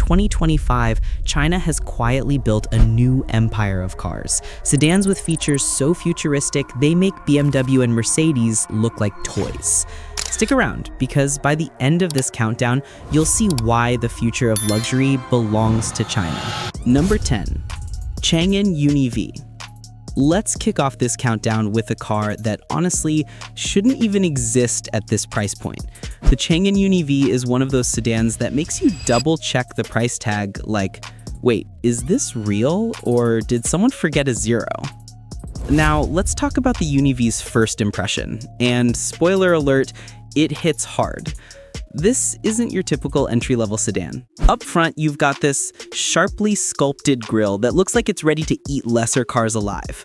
2025, China has quietly built a new empire of cars. Sedans with features so futuristic, they make BMW and Mercedes look like toys. Stick around, because by the end of this countdown, you'll see why the future of luxury belongs to China. Number 10. Changan UNI-V. Let's kick off this countdown with a car that honestly shouldn't even exist at this price point. The Changan UNI-V is one of those sedans that makes you double-check the price tag like, wait, is this real or did someone forget a zero? Now, let's talk about the UNI-V's first impression, and spoiler alert, it hits hard. This isn't your typical entry-level sedan. Up front, you've got this sharply sculpted grille that looks like it's ready to eat lesser cars alive.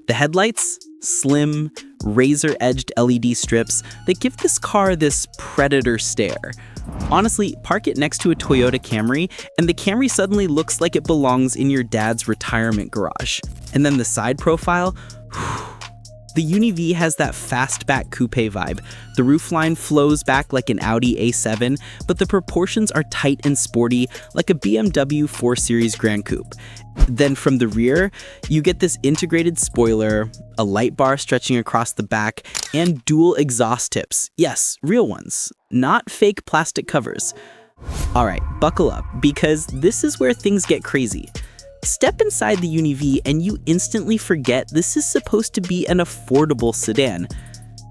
The headlights? Slim, razor-edged LED strips that give this car this predator stare. Honestly, park it next to a Toyota Camry, and the Camry suddenly looks like it belongs in your dad's retirement garage. And then the side profile? The UNI-V has that fastback coupe vibe. The roofline flows back like an Audi A7, but the proportions are tight and sporty like a BMW 4 Series Grand Coupe. Then from the rear, you get this integrated spoiler, a light bar stretching across the back, and dual exhaust tips. Yes, real ones, not fake plastic covers. Alright, buckle up, because this is where things get crazy. Step inside the UNI-V and you instantly forget this is supposed to be an affordable sedan.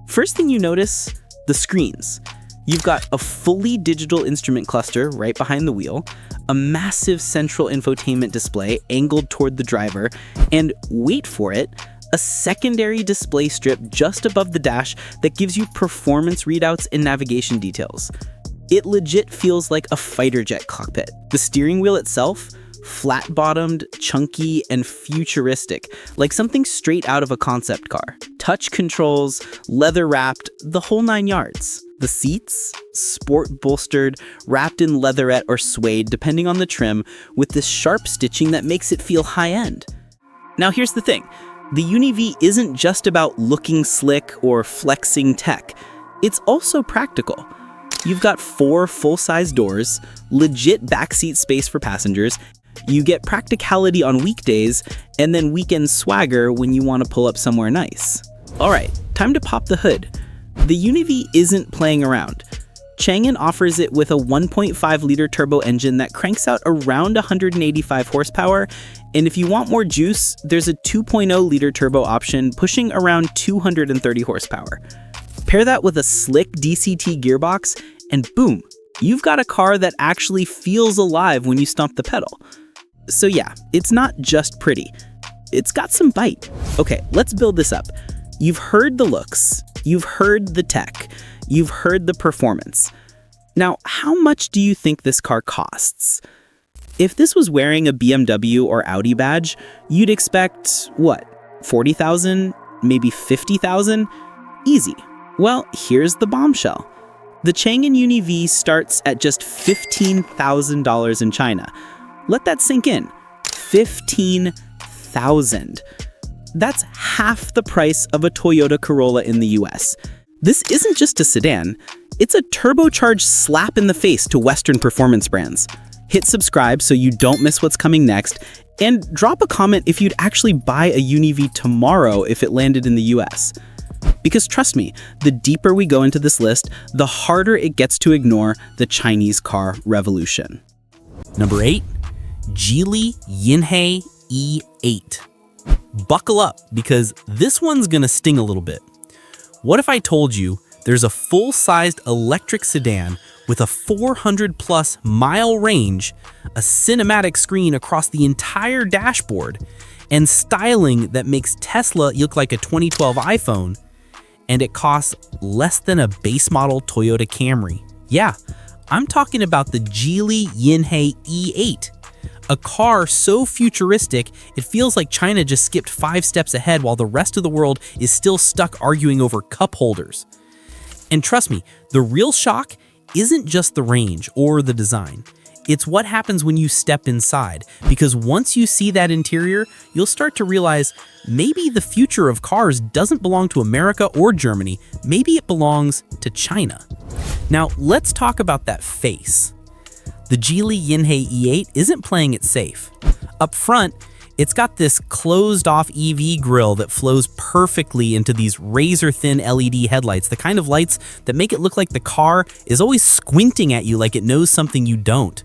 First thing you notice, the screens. You've got a fully digital instrument cluster right behind the wheel, a massive central infotainment display angled toward the driver, and wait for it, a secondary display strip just above the dash that gives you performance readouts and navigation details. It legit feels like a fighter jet cockpit. The steering wheel itself, flat-bottomed, chunky, and futuristic, like something straight out of a concept car. Touch controls, leather-wrapped, the whole 9 yards. The seats, sport-bolstered, wrapped in leatherette or suede, depending on the trim, with this sharp stitching that makes it feel high-end. Now here's the thing. The UNI-V isn't just about looking slick or flexing tech. It's also practical. You've got 4 full-size doors, legit backseat space for passengers, you get practicality on weekdays, and then weekend swagger when you want to pull up somewhere nice. Alright, time to pop the hood. The UNI-V isn't playing around. Changan offers it with a 1.5-liter turbo engine that cranks out around 185 horsepower, and if you want more juice, there's a 2.0-liter turbo option pushing around 230 horsepower. Pair that with a slick DCT gearbox, and boom, you've got a car that actually feels alive when you stomp the pedal. So yeah, it's not just pretty. It's got some bite. Okay, let's build this up. You've heard the looks, you've heard the tech, you've heard the performance. Now, how much do you think this car costs? If this was wearing a BMW or Audi badge, you'd expect, what, 40,000, maybe 50,000? Easy. Well, here's the bombshell. The Changan UNI-V starts at just $15,000 in China. Let that sink in. 15,000. That's half the price of a Toyota Corolla in the US. This isn't just a sedan, it's a turbocharged slap in the face to Western performance brands. Hit subscribe so you don't miss what's coming next, and drop a comment if you'd actually buy a UNI-V tomorrow if it landed in the US. Because trust me, the deeper we go into this list, the harder it gets to ignore the Chinese car revolution. Number 8. Geely Yinhe E8. Buckle up, because this one's gonna sting a little bit. What if I told you there's a full-sized electric sedan with a 400-plus mile range, a cinematic screen across the entire dashboard, and styling that makes Tesla look like a 2012 iPhone, and it costs less than a base model Toyota Camry? Yeah, I'm talking about the Geely Yinhe E8. A car so futuristic, it feels like China just skipped 5 steps ahead while the rest of the world is still stuck arguing over cup holders. And trust me, the real shock isn't just the range or the design. It's what happens when you step inside, because once you see that interior, you'll start to realize maybe the future of cars doesn't belong to America or Germany, maybe it belongs to China. Now, let's talk about that face. the Geely Yinhe E8 isn't playing it safe. Up front, it's got this closed-off EV grille that flows perfectly into these razor-thin LED headlights, the kind of lights that make it look like the car is always squinting at you like it knows something you don't.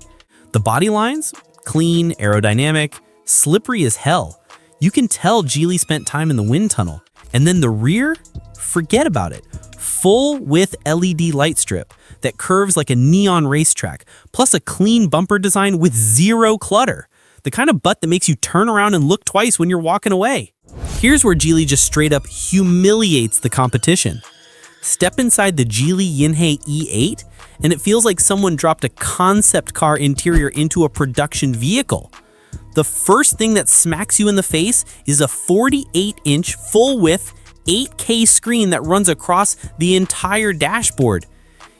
The body lines? Clean, aerodynamic, slippery as hell. You can tell Geely spent time in the wind tunnel. And then the rear? Forget about it. Full-width LED light strip that curves like a neon racetrack, plus a clean bumper design with zero clutter. The kind of butt that makes you turn around and look twice when you're walking away. Here's where Geely just straight up humiliates the competition. Step inside the Geely Yinhe E8, and it feels like someone dropped a concept car interior into a production vehicle. The first thing that smacks you in the face is a 48-inch full-width 8K screen that runs across the entire dashboard.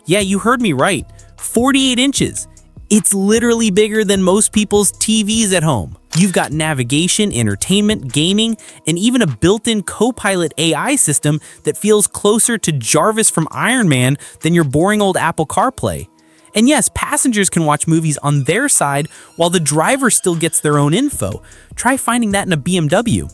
Yeah, you heard me right. 48 inches. It's literally bigger than most people's TVs at home. You've got navigation, entertainment, gaming, and even a built-in co-pilot AI system that feels closer to Jarvis from Iron Man than your boring old Apple CarPlay. And yes, passengers can watch movies on their side while the driver still gets their own info. Try finding that in a BMW.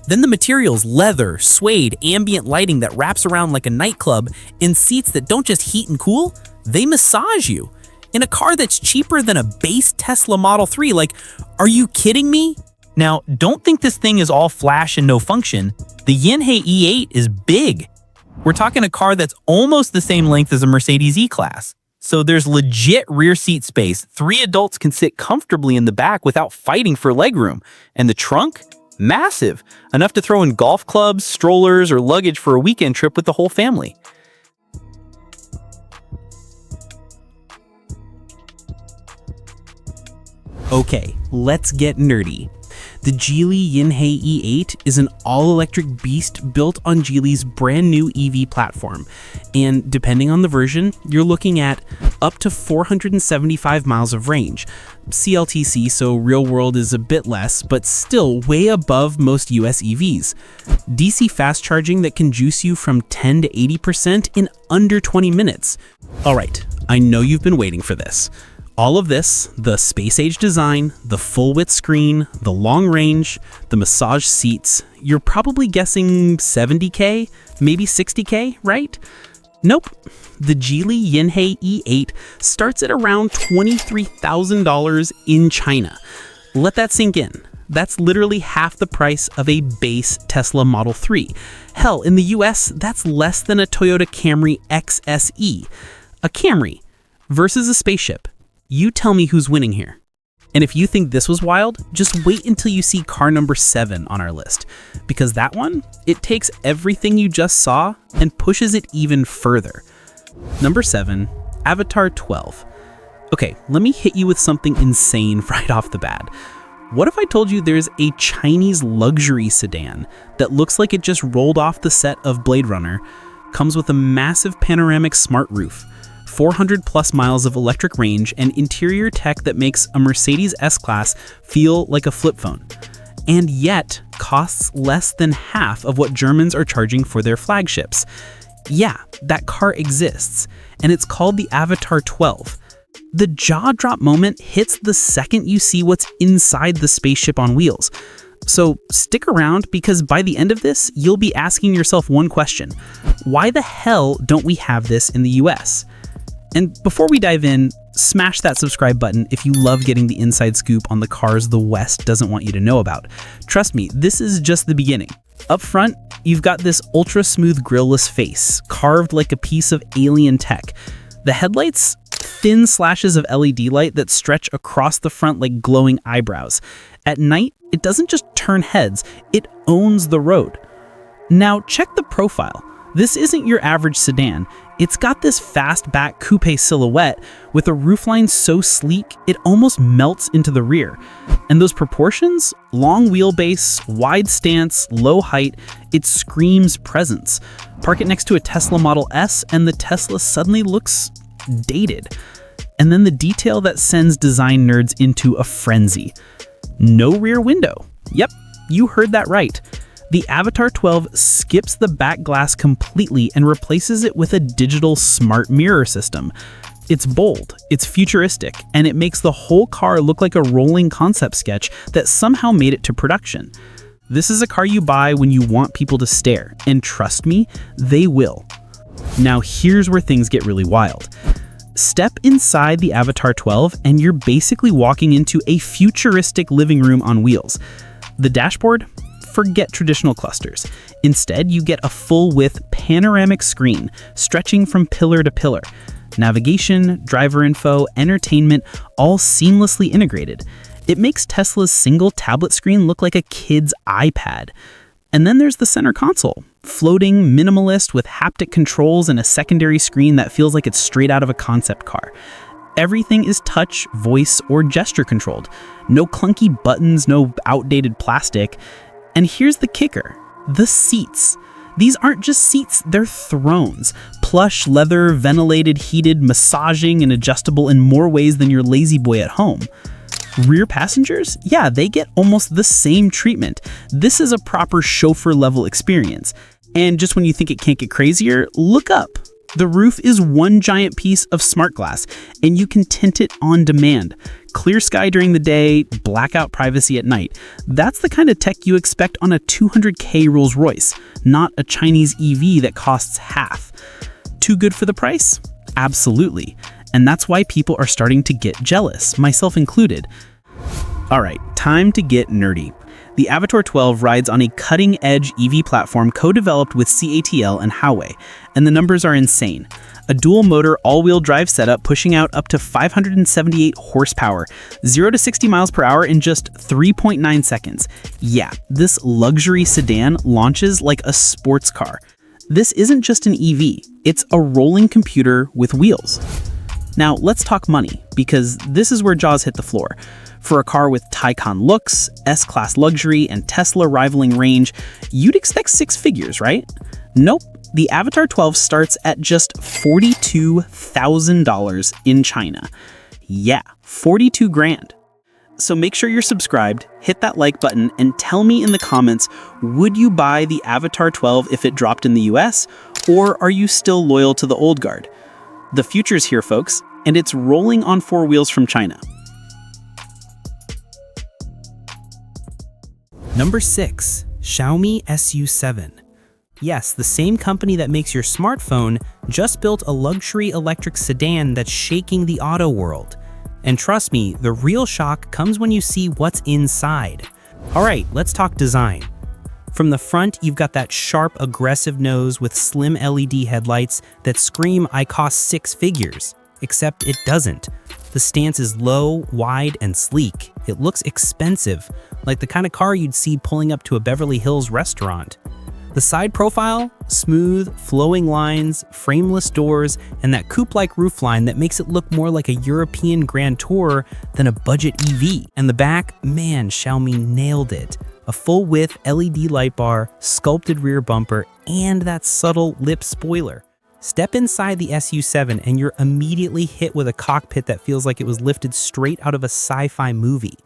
Then the materials: leather, suede, ambient lighting that wraps around like a nightclub, and seats that don't just heat and cool, they massage you. In a car that's cheaper than a base Tesla Model 3, like, are you kidding me? Now, don't think this thing is all flash and no function. The Yinhe E8 is big. We're talking a car that's almost the same length as a Mercedes E-Class. So there's legit rear seat space. 3 adults can sit comfortably in the back without fighting for legroom. And the trunk? Massive. Enough to throw in golf clubs, strollers, or luggage for a weekend trip with the whole family. Okay, let's get nerdy. The Geely Yinhe E8 is an all-electric beast built on Geely's brand new EV platform, and depending on the version, you're looking at up to 475 miles of range. CLTC, so real world is a bit less, but still way above most US EVs. DC fast charging that can juice you from 10 to 80% in under 20 minutes. Alright, I know you've been waiting for this. All of this, the space-age design, the full-width screen, the long range, the massage seats, you're probably guessing 70K, maybe 60K, right? Nope. The Geely Yinhe E8 starts at around $23,000 in China. Let that sink in. That's literally half the price of a base Tesla Model 3. Hell, in the US, that's less than a Toyota Camry XSE. A Camry versus a spaceship. You tell me who's winning here. And if you think this was wild, just wait until you see car number 7 on our list. Because that one, it takes everything you just saw and pushes it even further. Number 7, Avatar 12. Okay, let me hit you with something insane right off the bat. What if I told you there's a Chinese luxury sedan that looks like it just rolled off the set of Blade Runner, comes with a massive panoramic smart roof, 400 plus miles of electric range, and interior tech that makes a Mercedes S-Class feel like a flip phone, and yet costs less than half of what Germans are charging for their flagships? Yeah, that car exists, and it's called the Avatar 12. The jaw-drop moment hits the second you see what's inside the spaceship on wheels. So stick around, because by the end of this, you'll be asking yourself one question: why the hell don't we have this in the US? And before we dive in, smash that subscribe button if you love getting the inside scoop on the cars the West doesn't want you to know about. Trust me, this is just the beginning. Up front, you've got this ultra-smooth grille-less face, carved like a piece of alien tech. The headlights? Thin slashes of LED light that stretch across the front like glowing eyebrows. At night, it doesn't just turn heads, it owns the road. Now check the profile. This isn't your average sedan. It's got this fastback coupe silhouette with a roofline so sleek it almost melts into the rear. And those proportions? Long wheelbase, wide stance, low height, it screams presence. Park it next to a Tesla Model S and the Tesla suddenly looks dated. And then the detail that sends design nerds into a frenzy. No rear window. Yep, you heard that right. The Avatar 12 skips the back glass completely and replaces it with a digital smart mirror system. It's bold, it's futuristic, and it makes the whole car look like a rolling concept sketch that somehow made it to production. This is a car you buy when you want people to stare, and trust me, they will. Now here's where things get really wild. Step inside the Avatar 12 and you're basically walking into a futuristic living room on wheels. The dashboard? Forget traditional clusters. Instead, you get a full-width panoramic screen stretching from pillar to pillar. Navigation, driver info, entertainment, all seamlessly integrated. It makes Tesla's single tablet screen look like a kid's iPad. And then there's the center console, floating, minimalist, with haptic controls and a secondary screen that feels like it's straight out of a concept car. Everything is touch, voice, or gesture controlled. No clunky buttons, no outdated plastic. And here's the kicker, the seats. These aren't just seats, they're thrones. Plush, leather, ventilated, heated, massaging, and adjustable in more ways than your lazy boy at home. Rear passengers? Yeah, they get almost the same treatment. This is a proper chauffeur-level experience. And just when you think it can't get crazier, look up. The roof is one giant piece of smart glass, and you can tint it on demand. Clear sky during the day, blackout privacy at night. That's the kind of tech you expect on a $200K Rolls-Royce, not a Chinese EV that costs half. Too good for the price? Absolutely. And that's why people are starting to get jealous, myself included. All right, time to get nerdy. The Avatar 12 rides on a cutting-edge EV platform co-developed with CATL and Huawei, and the numbers are insane. A dual-motor all-wheel drive setup pushing out up to 578 horsepower, 0 to 60 miles per hour in just 3.9 seconds. Yeah, this luxury sedan launches like a sports car. This isn't just an EV, it's a rolling computer with wheels. Now, let's talk money, because this is where jaws hit the floor. For a car with Taycan looks, S-Class luxury, and Tesla rivaling range, you'd expect six figures, right? Nope. The Avatar 12 starts at just $42,000 in China. Yeah, 42 grand. So make sure you're subscribed, hit that like button, and tell me in the comments, would you buy the Avatar 12 if it dropped in the US, or are you still loyal to the old guard? The future's here, folks, and it's rolling on four wheels from China. Number 6. Xiaomi SU7. Yes, the same company that makes your smartphone just built a luxury electric sedan that's shaking the auto world. And trust me, the real shock comes when you see what's inside. Alright, let's talk design. From the front, you've got that sharp, aggressive nose with slim LED headlights that scream, "I cost six figures." Except it doesn't. The stance is low, wide, and sleek. It looks expensive, like the kind of car you'd see pulling up to a Beverly Hills restaurant. The side profile? Smooth, flowing lines, frameless doors, and that coupe-like roofline that makes it look more like a European Grand Tourer than a budget EV. And the back? Man, Xiaomi nailed it. A full-width LED light bar, sculpted rear bumper, and that subtle lip spoiler. Step inside the SU7 and you're immediately hit with a cockpit that feels like it was lifted straight out of a sci-fi movie.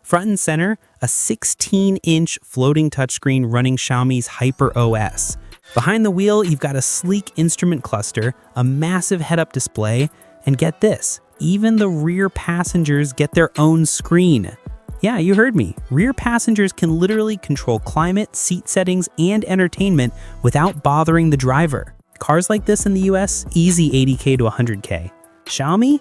Front and center, a 16-inch floating touchscreen running Xiaomi's Hyper OS. Behind the wheel, you've got a sleek instrument cluster, a massive head-up display, and get this, even the rear passengers get their own screen. Yeah, you heard me. Rear passengers can literally control climate, seat settings, and entertainment without bothering the driver. Cars like this in the US, easy 80K to 100K. Xiaomi?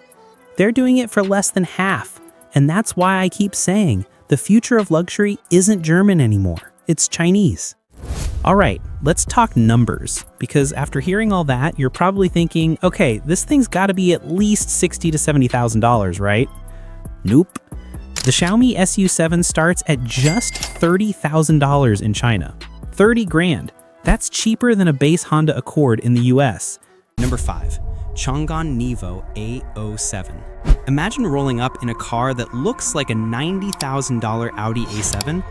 They're doing it for less than half. And that's why I keep saying, the future of luxury isn't German anymore. It's Chinese. All right, let's talk numbers. Because after hearing all that, you're probably thinking, okay, this thing's gotta be at least $60,000 to $70,000, right? Nope. The Xiaomi SU7 starts at just $30,000 in China. 30 grand. That's cheaper than a base Honda Accord in the US. Number 5. Changan Nivo A07. Imagine rolling up in a car that looks like a $90,000 Audi A7,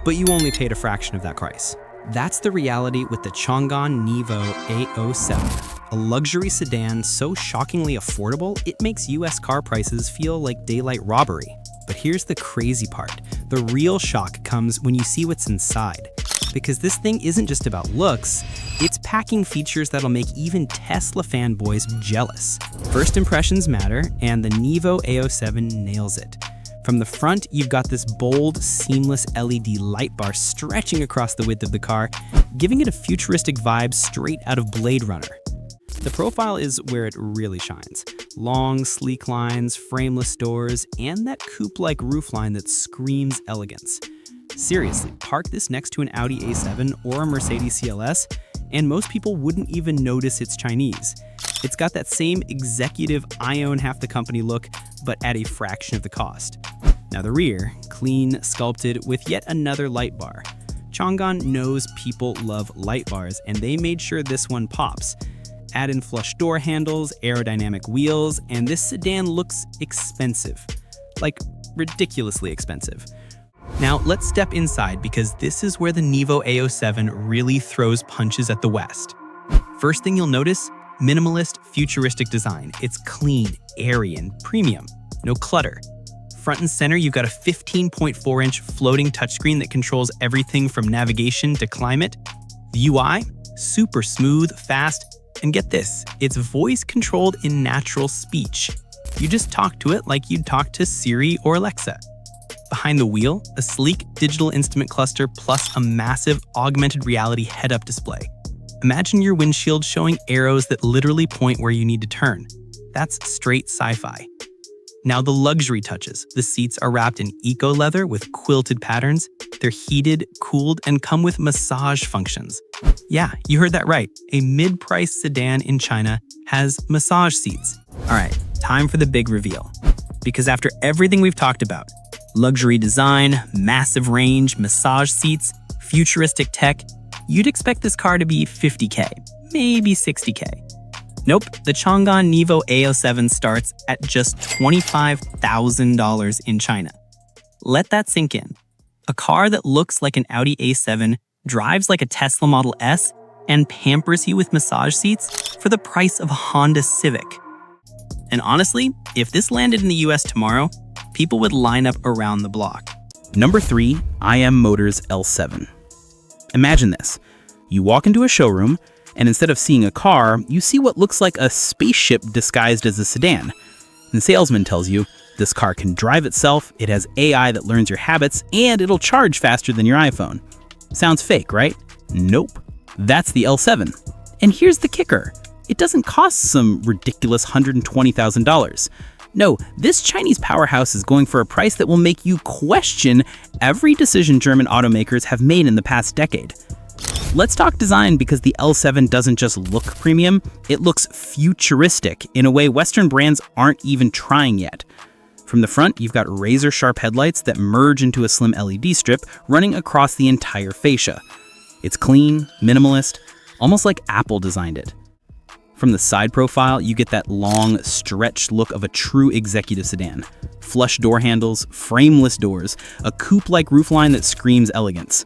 but you only paid a fraction of that price. That's the reality with the Changan Nivo A07, a luxury sedan so shockingly affordable it makes US car prices feel like daylight robbery. But here's the crazy part. The real shock comes when you see what's inside. because this thing isn't just about looks, it's packing features that'll make even Tesla fanboys jealous. First impressions matter, and the Nivo A07 nails it. From the front, you've got this bold, seamless LED light bar stretching across the width of the car, giving it a futuristic vibe straight out of Blade Runner. The profile is where it really shines. Long, sleek lines, frameless doors, and that coupe-like roofline that screams elegance. Seriously, park this next to an Audi A7 or a Mercedes CLS, and most people wouldn't even notice it's Chinese. It's got that same executive I own half the company look, but at a fraction of the cost. Now the rear, clean, sculpted, with yet another light bar. Changan knows people love light bars, and they made sure this one pops. Add in flush door handles, aerodynamic wheels, and this sedan looks expensive. Like, ridiculously expensive. Now, let's step inside because this is where the Nivo A07 really throws punches at the West. First thing you'll notice, minimalist, futuristic design. It's clean, airy, and premium. No clutter. Front and center, you've got a 15.4-inch floating touchscreen that controls everything from navigation to climate. The UI, super smooth, fast, and get this, it's voice-controlled in natural speech. You just talk to it like you'd talk to Siri or Alexa. Behind the wheel, a sleek digital instrument cluster plus a massive augmented reality head-up display. Imagine your windshield showing arrows that literally point where you need to turn. That's straight sci-fi. Now the luxury touches. The seats are wrapped in eco leather with quilted patterns. They're heated, cooled, and come with massage functions. Yeah, you heard that right. A mid-price sedan in China has massage seats. All right, time for the big reveal. Because after everything we've talked about, luxury design, massive range, massage seats, futuristic tech, you'd expect this car to be $50K, maybe $60K. Nope, the Changan Nivo A07 starts at just $25,000 in China. Let that sink in. A car that looks like an Audi A7, drives like a Tesla Model S, and pampers you with massage seats for the price of a Honda Civic. And honestly, if this landed in the US tomorrow, people would line up around the block. Number 3, IM Motors L7. Imagine this. You walk into a showroom, and instead of seeing a car, you see what looks like a spaceship disguised as a sedan. The salesman tells you, this car can drive itself, it has AI that learns your habits, and it'll charge faster than your iPhone. Sounds fake, right? Nope. That's the L7. And here's the kicker. It doesn't cost some ridiculous $120,000. No, this Chinese powerhouse is going for a price that will make you question every decision German automakers have made in the past decade. Let's talk design because the L7 doesn't just look premium, it looks futuristic in a way Western brands aren't even trying yet. From the front, you've got razor-sharp headlights that merge into a slim LED strip running across the entire fascia. It's clean, minimalist, almost like Apple designed it. From the side profile, you get that long, stretched look of a true executive sedan. Flush door handles, frameless doors, a coupe-like roofline that screams elegance.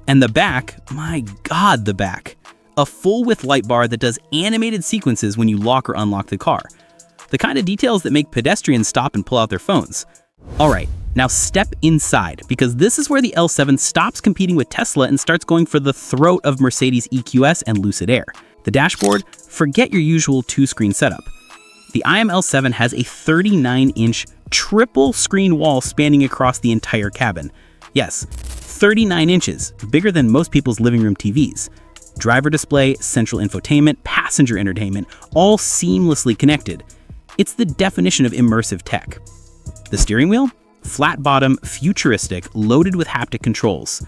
And the back, my God, the back. A full-width light bar that does animated sequences when you lock or unlock the car. The kind of details that make pedestrians stop and pull out their phones. All right, now step inside, because this is where the L7 stops competing with Tesla and starts going for the throat of Mercedes EQS and Lucid Air. The dashboard, forget your usual two-screen setup. The IM L7 has a 39-inch triple-screen wall spanning across the entire cabin. Yes, 39 inches, bigger than most people's living room TVs. Driver display, central infotainment, passenger entertainment, all seamlessly connected. It's the definition of immersive tech. The steering wheel? Flat bottom, futuristic, loaded with haptic controls.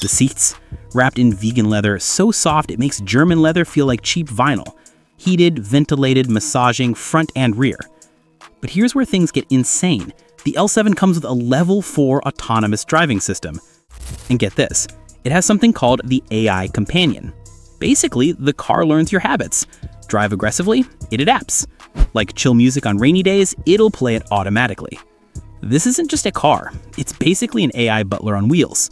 The seats? Wrapped in vegan leather, so soft it makes German leather feel like cheap vinyl. Heated, ventilated, massaging, front and rear. But here's where things get insane. The L7 comes with a level 4 autonomous driving system. And get this, it has something called the AI Companion. Basically, the car learns your habits. Drive aggressively, it adapts. Like chill music on rainy days, it'll play it automatically. This isn't just a car, it's basically an AI butler on wheels.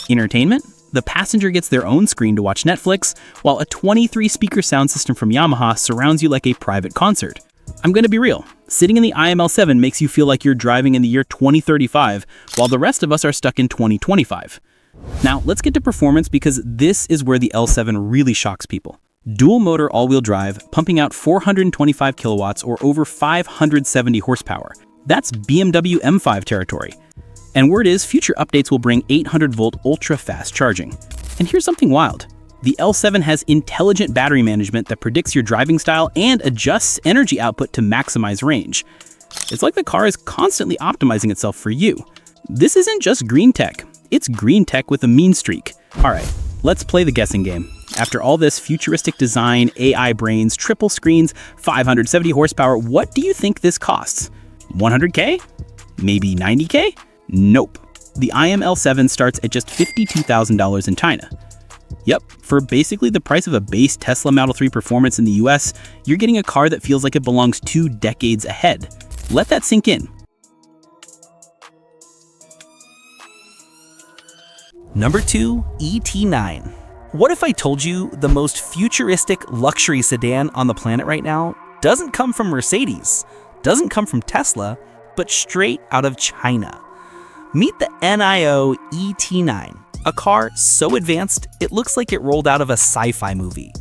Entertainment? The passenger gets their own screen to watch Netflix, while a 23-speaker sound system from Yamaha surrounds you like a private concert. I'm gonna be real, sitting in the IM L7 makes you feel like you're driving in the year 2035, while the rest of us are stuck in 2025. Now, let's get to performance because this is where the L7 really shocks people. Dual motor all-wheel drive, pumping out 425 kilowatts or over 570 horsepower. That's BMW M5 territory. And word is, future updates will bring 800-volt ultra-fast charging. And here's something wild. The L7 has intelligent battery management that predicts your driving style and adjusts energy output to maximize range. It's like the car is constantly optimizing itself for you. This isn't just green tech. It's green tech with a mean streak. All right, let's play the guessing game. After all this futuristic design, AI brains, triple screens, 570 horsepower, what do you think this costs? 100K? Maybe 90K? Nope. The IM-L7 starts at just $52,000 in China. Yep, for basically the price of a base Tesla Model 3 Performance in the US, you're getting a car that feels like it belongs 2 decades ahead. Let that sink in. Number 2, ET9. What if I told you the most futuristic luxury sedan on the planet right now doesn't come from Mercedes, doesn't come from Tesla, but straight out of China? Meet the NIO ET9, a car so advanced it looks like it rolled out of a sci-fi movie.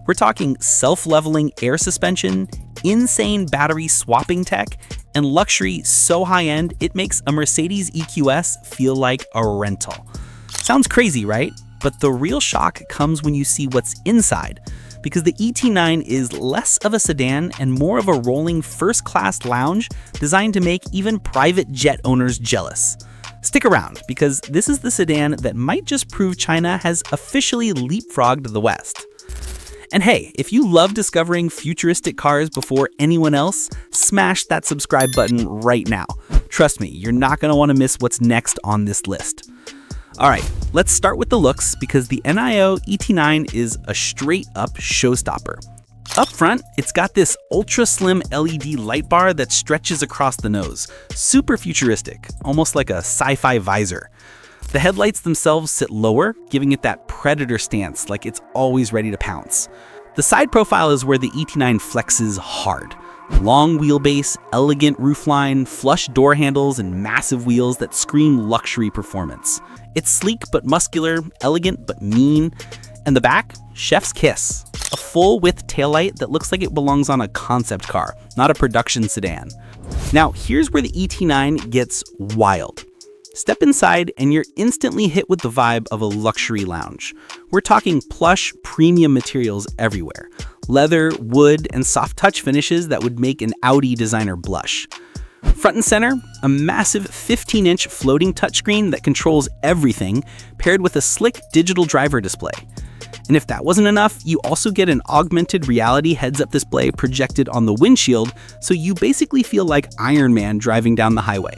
We're talking self-leveling air suspension, insane battery swapping tech, and luxury so high-end it makes a Mercedes EQS feel like a rental. Sounds crazy, right? But the real shock comes when you see what's inside, because the ET9 is less of a sedan and more of a rolling first-class lounge designed to make even private jet owners jealous. Stick around, because this is the sedan that might just prove China has officially leapfrogged the West. And hey, if you love discovering futuristic cars before anyone else, smash that subscribe button right now. Trust me, you're not going to want to miss what's next on this list. Alright, let's start with the looks because the NIO ET9 is a straight-up showstopper. Up front, it's got this ultra-slim LED light bar that stretches across the nose. Super futuristic, almost like a sci-fi visor. The headlights themselves sit lower, giving it that predator stance like it's always ready to pounce. The side profile is where the ET9 flexes hard. Long wheelbase, elegant roofline, flush door handles, and massive wheels that scream luxury performance. It's sleek but muscular, elegant but mean. And the back? Chef's kiss. A full-width taillight that looks like it belongs on a concept car, not a production sedan. Now, here's where the ET9 gets wild. Step inside and you're instantly hit with the vibe of a luxury lounge. We're talking plush, premium materials everywhere. Leather, wood, and soft touch finishes that would make an Audi designer blush. Front and center, a massive 15-inch floating touchscreen that controls everything, paired with a slick digital driver display. And if that wasn't enough, you also get an augmented reality heads-up display projected on the windshield, so you basically feel like Iron Man driving down the highway.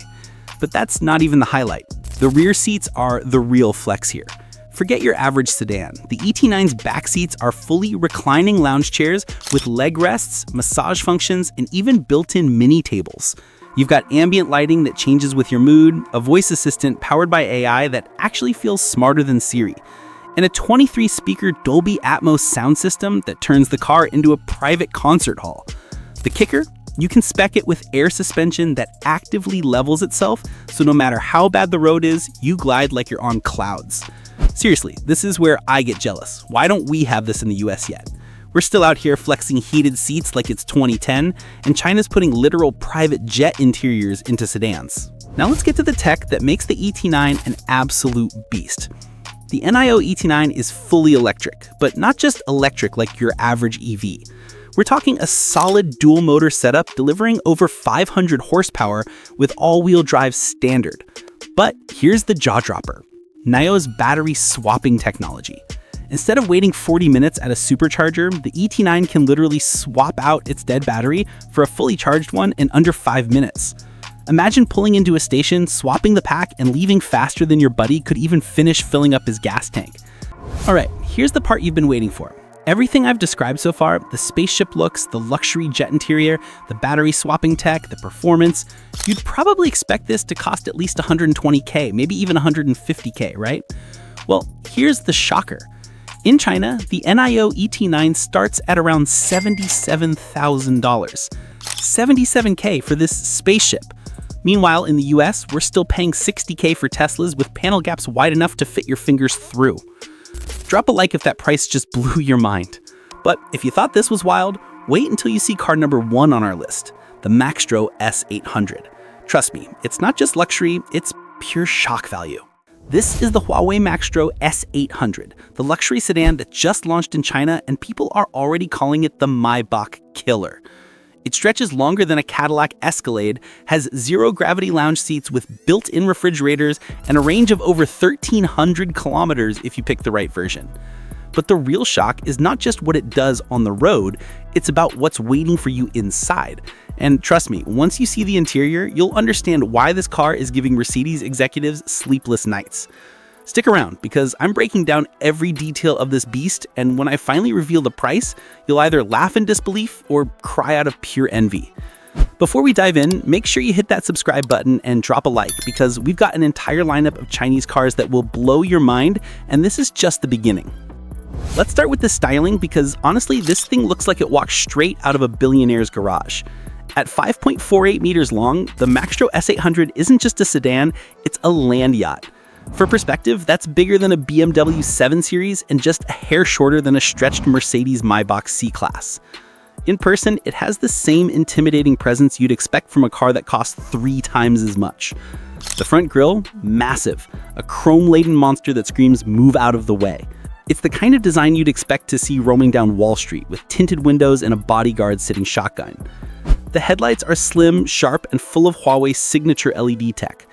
But that's not even the highlight. The rear seats are the real flex here. Forget your average sedan. The ET9's back seats are fully reclining lounge chairs with leg rests, massage functions, and even built-in mini tables. You've got ambient lighting that changes with your mood, a voice assistant powered by AI that actually feels smarter than Siri, and a 23-speaker Dolby Atmos sound system that turns the car into a private concert hall. The kicker? You can spec it with air suspension that actively levels itself, so no matter how bad the road is, you glide like you're on clouds. Seriously, this is where I get jealous. Why don't we have this in the US yet? We're still out here flexing heated seats like it's 2010, and China's putting literal private jet interiors into sedans. Now let's get to the tech that makes the ET9 an absolute beast. The NIO ET9 is fully electric, but not just electric like your average EV. We're talking a solid dual motor setup delivering over 500 horsepower with all-wheel drive standard. But here's the jaw dropper: NIO's battery swapping technology. Instead of waiting 40 minutes at a supercharger, the ET9 can literally swap out its dead battery for a fully charged one in under 5 minutes. Imagine pulling into a station, swapping the pack, and leaving faster than your buddy could even finish filling up his gas tank. Alright, here's the part you've been waiting for. Everything I've described so far, the spaceship looks, the luxury jet interior, the battery swapping tech, the performance, you'd probably expect this to cost at least $120K, maybe even $150K, right? Well, here's the shocker. In China, the NIO ET9 starts at around $77,000. $77K for this spaceship. Meanwhile, in the US, we're still paying $60K for Teslas with panel gaps wide enough to fit your fingers through. Drop a like if that price just blew your mind. But if you thought this was wild, wait until you see car number 1 on our list, the Maxtro S800. Trust me, it's not just luxury, it's pure shock value. This is the Huawei Maxtro S800, the luxury sedan that just launched in China, and people are already calling it the Maybach killer. It stretches longer than a Cadillac Escalade, has zero-gravity lounge seats with built-in refrigerators, and a range of over 1,300 kilometers if you pick the right version. But the real shock is not just what it does on the road, it's about what's waiting for you inside. And trust me, once you see the interior, you'll understand why this car is giving Mercedes executives sleepless nights. Stick around, because I'm breaking down every detail of this beast, and when I finally reveal the price, you'll either laugh in disbelief or cry out of pure envy. Before we dive in, make sure you hit that subscribe button and drop a like, because we've got an entire lineup of Chinese cars that will blow your mind, and this is just the beginning. Let's start with the styling, because honestly, this thing looks like it walked straight out of a billionaire's garage. At 5.48 meters long, the Maxtro S800 isn't just a sedan, it's a land yacht. For perspective, that's bigger than a BMW 7 Series and just a hair shorter than a stretched Mercedes Maybach C-Class. In person, it has the same intimidating presence you'd expect from a car that costs 3 times as much. The front grille, massive, a chrome-laden monster that screams "move out of the way." It's the kind of design you'd expect to see roaming down Wall Street with tinted windows and a bodyguard sitting shotgun. The headlights are slim, sharp, and full of Huawei's signature LED tech.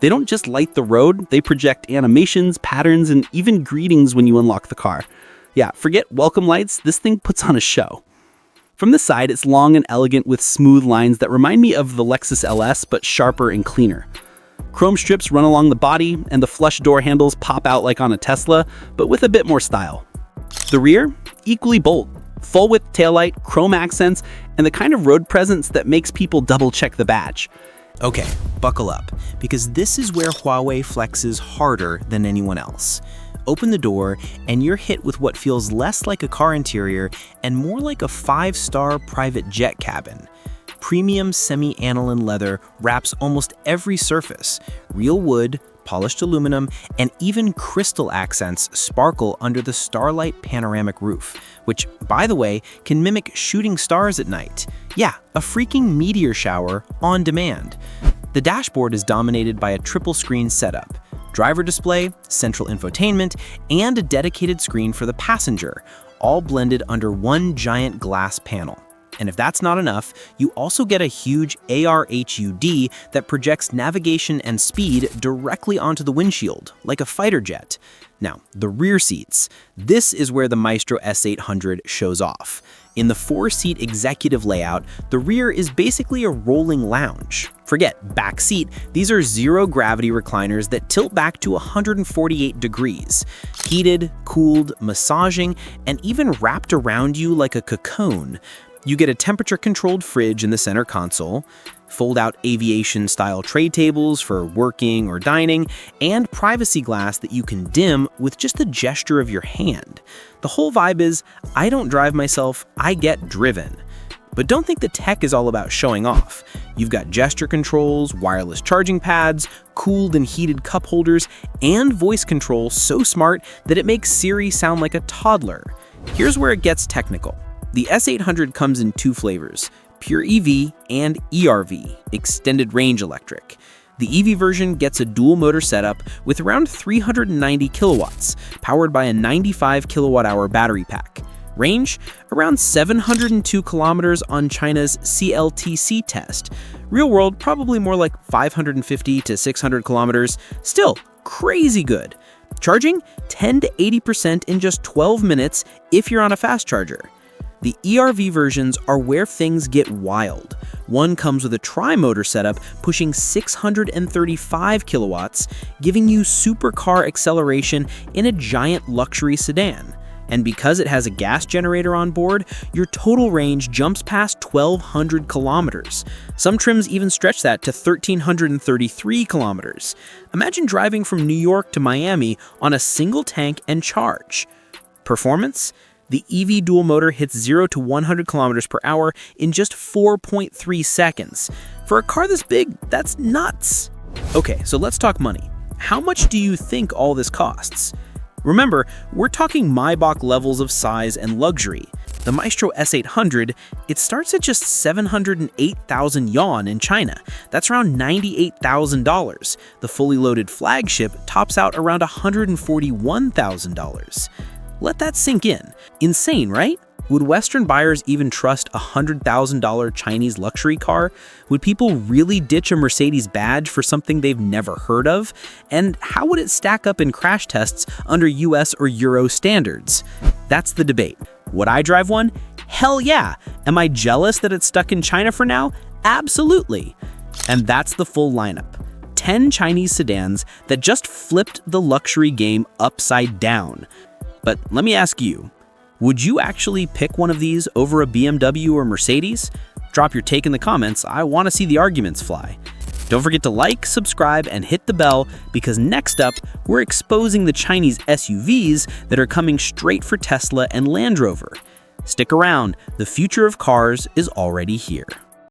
They don't just light the road, they project animations, patterns, and even greetings when you unlock the car. Yeah, forget welcome lights, this thing puts on a show. From the side, it's long and elegant with smooth lines that remind me of the Lexus LS, but sharper and cleaner. Chrome strips run along the body, and the flush door handles pop out like on a Tesla, but with a bit more style. The rear? Equally bold. Full-width taillight, chrome accents, and the kind of road presence that makes people double-check the badge. Okay, buckle up, because this is where Huawei flexes harder than anyone else. Open the door, and you're hit with what feels less like a car interior and more like a 5-star private jet cabin. Premium semi-aniline leather wraps almost every surface. Real wood, polished aluminum, and even crystal accents sparkle under the starlight panoramic roof, which, by the way, can mimic shooting stars at night. Yeah, a freaking meteor shower on demand. The dashboard is dominated by a triple-screen setup. Driver display, central infotainment, and a dedicated screen for the passenger, all blended under one giant glass panel. And if that's not enough, you also get a huge AR HUD that projects navigation and speed directly onto the windshield, like a fighter jet. Now, the rear seats. This is where the Maestro S800 shows off. In the 4-seat executive layout, the rear is basically a rolling lounge. Forget back seat, these are zero-gravity recliners that tilt back to 148 degrees. Heated, cooled, massaging, and even wrapped around you like a cocoon. You get a temperature-controlled fridge in the center console, fold-out aviation-style tray tables for working or dining, and privacy glass that you can dim with just the gesture of your hand. The whole vibe is, I don't drive myself, I get driven. But don't think the tech is all about showing off. You've got gesture controls, wireless charging pads, cooled and heated cup holders, and voice control so smart that it makes Siri sound like a toddler. Here's where it gets technical. The S800 comes in 2 flavors, Pure EV and ERV, Extended Range Electric. The EV version gets a dual motor setup with around 390 kilowatts, powered by a 95 kilowatt-hour battery pack. Range, around 702 kilometers on China's CLTC test. Real world, probably more like 550 to 600 kilometers. Still, crazy good. Charging, 10 to 80% in just 12 minutes if you're on a fast charger. The ERV versions are where things get wild. One comes with a tri-motor setup pushing 635 kilowatts, giving you supercar acceleration in a giant luxury sedan. And because it has a gas generator on board, your total range jumps past 1,200 kilometers. Some trims even stretch that to 1,333 kilometers. Imagine driving from New York to Miami on a single tank and charge. Performance? The EV dual motor hits 0 to 100 kilometers per hour in just 4.3 seconds. For a car this big, that's nuts. Okay, so let's talk money. How much do you think all this costs? Remember, we're talking Maybach levels of size and luxury. The Maestro S800, it starts at just 708,000 yuan in China. That's around $98,000. The fully loaded flagship tops out around $141,000. Let that sink in. Insane, right? Would Western buyers even trust a $100,000 Chinese luxury car? Would people really ditch a Mercedes badge for something they've never heard of? And how would it stack up in crash tests under US or Euro standards? That's the debate. Would I drive one? Hell yeah! Am I jealous that it's stuck in China for now? Absolutely! And that's the full lineup. 10 Chinese sedans that just flipped the luxury game upside down. But let me ask you, would you actually pick one of these over a BMW or Mercedes? Drop your take in the comments. I want to see the arguments fly. Don't forget to like, subscribe, and hit the bell, because next up, we're exposing the Chinese SUVs that are coming straight for Tesla and Land Rover. Stick around, the future of cars is already here.